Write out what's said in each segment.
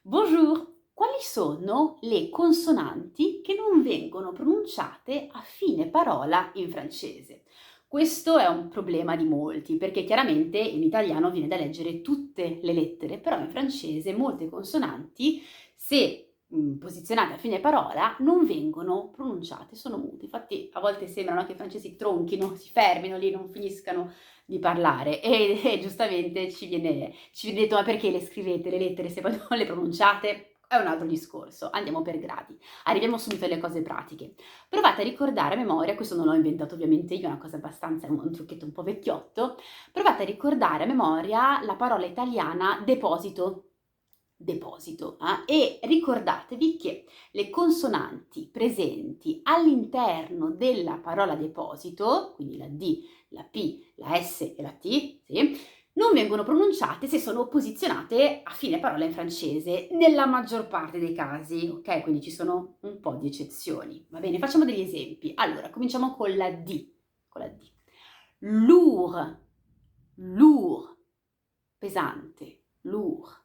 Bonjour! Quali sono le consonanti che non vengono pronunciate a fine parola in francese? Questo è un problema di molti, perché chiaramente in italiano viene da leggere tutte le lettere, però in francese molte consonanti, se posizionate a fine parola, non vengono pronunciate, sono mute. Infatti a volte sembrano che i francesi tronchino, si fermino lì, non finiscano di parlare e giustamente ci viene detto: "Ma perché le scrivete le lettere se poi non le pronunciate?" È un altro discorso, andiamo per gradi. Arriviamo subito alle cose pratiche. Provate a ricordare a memoria, questo non l'ho inventato ovviamente io, è una cosa abbastanza, un trucchetto un po' vecchiotto, provate a ricordare a memoria la parola italiana deposito. Deposito, e ricordatevi che le consonanti presenti all'interno della parola deposito, quindi la D, la P, la S e la T, sì, non vengono pronunciate se sono posizionate a fine parola in francese, nella maggior parte dei casi, ok? Quindi ci sono un po' di eccezioni. Va bene, facciamo degli esempi. Allora, cominciamo con la D. Con la D. Lourd, lourd, pesante, lourd.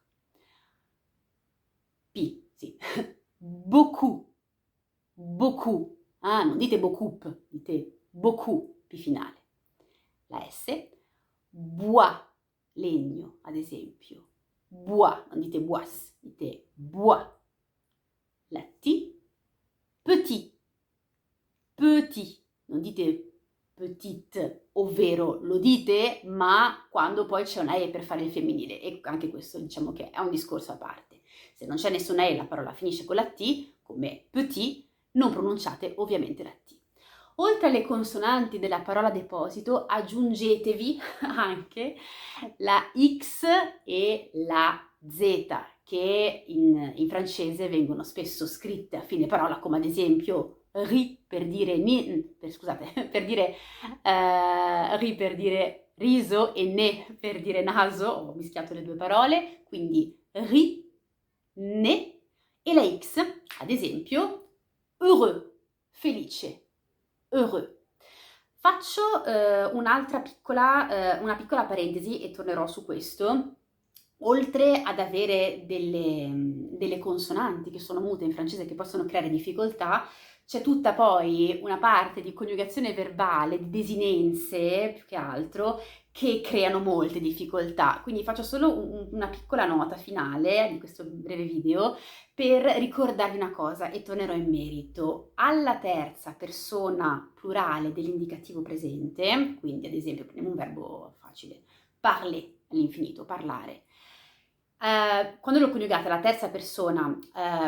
P, sì. Beaucoup, beaucoup. Ah, non dite beaucoup, dite beaucoup, P finale. La S. Bois, legno, ad esempio. Bois, non dite bois, dite bois. La T. Petit, petit, non dite petite, ovvero lo dite, ma quando poi c'è una E per fare il femminile, e anche questo diciamo che è un discorso a parte. Se non c'è nessuna E, la parola finisce con la T, come petit, non pronunciate ovviamente la T. Oltre alle consonanti della parola deposito, aggiungetevi anche la X e la Z, che in francese vengono spesso scritte a fine parola, come ad esempio ri per dire scusate, per dire ri per dire riso e ne per dire naso, ho mischiato le due parole, quindi ri, ne, e la X, ad esempio, heureux, felice, heureux. Faccio una piccola parentesi e tornerò su questo. Oltre ad avere delle consonanti che sono mute in francese che possono creare difficoltà, c'è tutta poi una parte di coniugazione verbale, di desinenze più che altro, che creano molte difficoltà. Quindi faccio solo una piccola nota finale di questo breve video per ricordarvi una cosa e tornerò in merito. Alla terza persona plurale dell'indicativo presente, quindi ad esempio prendiamo un verbo facile, parler all'infinito, parlare. Quando lo coniugate alla terza persona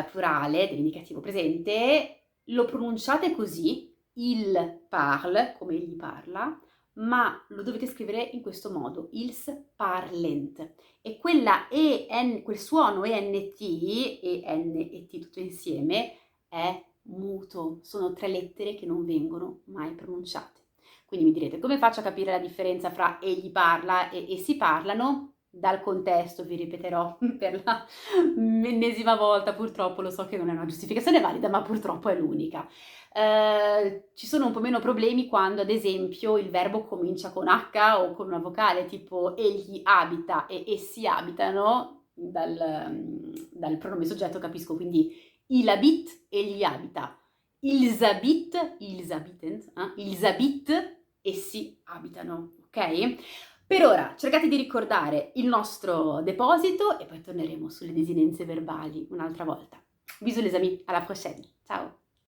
plurale dell'indicativo presente, lo pronunciate così, il parle, come egli parla, ma lo dovete scrivere in questo modo, ils parlent. E quella quel suono ENT, e N e T tutto insieme, è muto. Sono 3 lettere che non vengono mai pronunciate. Quindi mi direte, come faccio a capire la differenza fra egli parla e si parlano? Dal contesto, vi ripeterò per la ennesima volta, purtroppo lo so che non è una giustificazione valida, ma purtroppo è l'unica. Ci sono un po' meno problemi quando, ad esempio, il verbo comincia con H o con una vocale, tipo egli abita e essi abitano, dal pronome soggetto capisco, quindi il habite, egli abita, ils habitent, ils habitent, ils habitent, essi abitano, ok? Per ora cercate di ricordare il nostro deposito e poi torneremo sulle desinenze verbali un'altra volta. Bisous les amis, alla prochaine, ciao!